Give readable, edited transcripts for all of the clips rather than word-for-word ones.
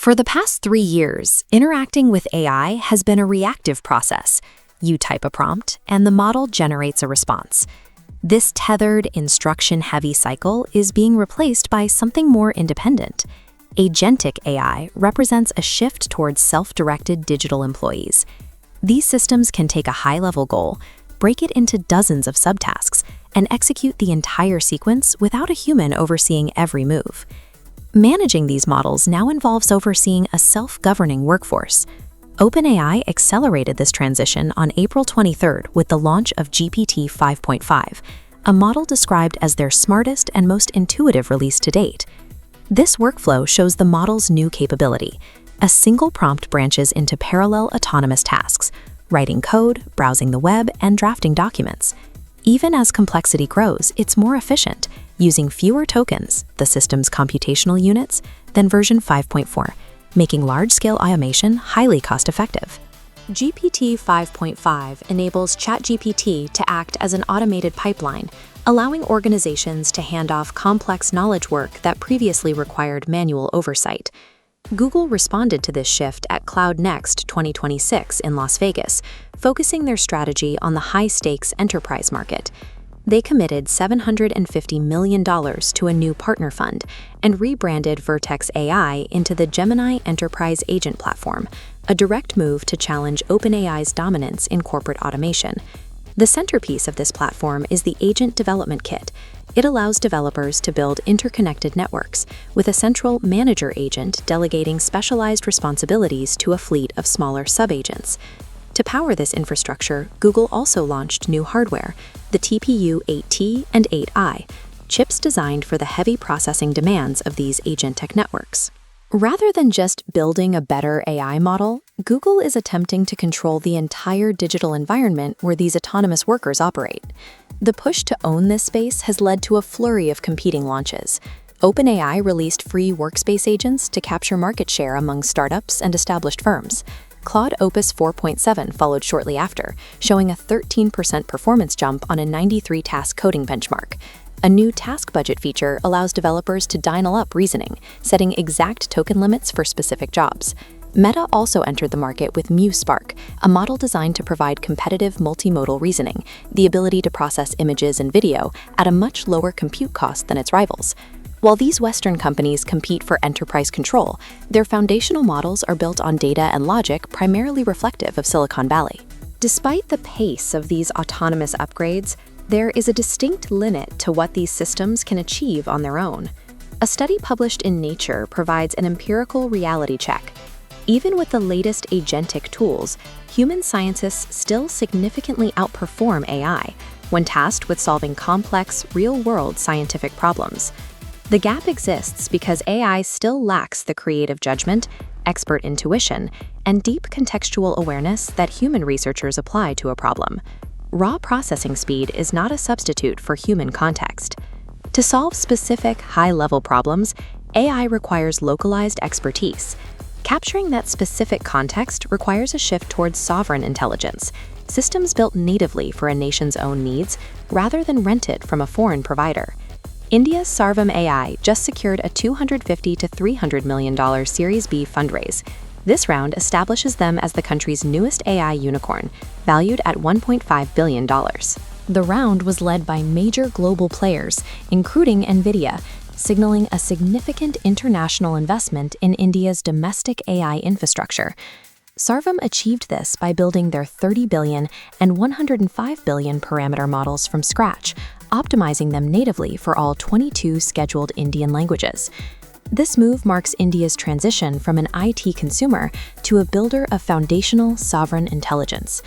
For the past 3 years, interacting with AI has been a reactive process. You type a prompt, and the model generates a response. This tethered, instruction-heavy cycle is being replaced by something more independent. Agentic AI represents a shift towards self-directed digital employees. These systems can take a high-level goal, break it into dozens of subtasks, and execute the entire sequence without a human overseeing every move. Managing these models now involves overseeing a self-governing workforce. OpenAI accelerated this transition on April 23rd with the launch of GPT-5.5, a model described as their smartest and most intuitive release to date. This workflow shows the model's new capability. A single prompt branches into parallel autonomous tasks, writing code, browsing the web, and drafting documents. Even as complexity grows, it's more efficient, using fewer tokens, the system's computational units, than version 5.4, making large-scale automation highly cost-effective. GPT-5.5 enables ChatGPT to act as an automated pipeline, allowing organizations to hand off complex knowledge work that previously required manual oversight. Google responded to this shift at Cloud Next 2026 in Las Vegas, focusing their strategy on the high-stakes enterprise market. They committed $750 million to a new partner fund and rebranded Vertex AI into the Gemini Enterprise Agent platform, a direct move to challenge OpenAI's dominance in corporate automation. The centerpiece of this platform is the Agent Development Kit. It allows developers to build interconnected networks, with a central manager agent delegating specialized responsibilities to a fleet of smaller sub-agents. To power this infrastructure, Google also launched new hardware, the TPU 8T and 8i, chips designed for the heavy processing demands of these Agentic networks. Rather than just building a better AI model, Google is attempting to control the entire digital environment where these autonomous workers operate. The push to own this space has led to a flurry of competing launches. OpenAI released free workspace agents to capture market share among startups and established firms. Claude Opus 4.7 followed shortly after, showing a 13% performance jump on a 93-task coding benchmark. A new task budget feature allows developers to dial up reasoning, setting exact token limits for specific jobs. Meta also entered the market with MuSpark, a model designed to provide competitive multimodal reasoning, the ability to process images and video at a much lower compute cost than its rivals. While these Western companies compete for enterprise control, their foundational models are built on data and logic primarily reflective of Silicon Valley. Despite the pace of these autonomous upgrades, there is a distinct limit to what these systems can achieve on their own. A study published in Nature provides an empirical reality check. Even with the latest agentic tools, human scientists still significantly outperform AI when tasked with solving complex, real-world scientific problems. The gap exists because AI still lacks the creative judgment, expert intuition, and deep contextual awareness that human researchers apply to a problem. Raw processing speed is not a substitute for human context. To solve specific, high-level problems, AI requires localized expertise. Capturing that specific context requires a shift towards sovereign intelligence, systems built natively for a nation's own needs rather than rented from a foreign provider. India's Sarvam AI just secured a $250 to $300 million Series B fundraise. This round establishes them as the country's newest AI unicorn, valued at $1.5 billion. The round was led by major global players, including NVIDIA, signaling a significant international investment in India's domestic AI infrastructure. Sarvam achieved this by building their 30 billion and 105 billion parameter models from scratch, optimizing them natively for all 22 scheduled Indian languages. This move marks India's transition from an IT consumer to a builder of foundational sovereign intelligence.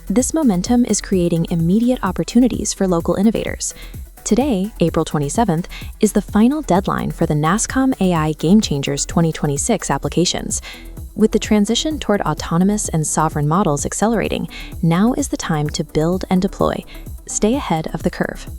This momentum is creating immediate opportunities for local innovators. Today, April 27th, is the final deadline for the NASSCOM AI Game Changers 2026 applications. With the transition toward autonomous and sovereign models accelerating, now is the time to build and deploy. Stay ahead of the curve.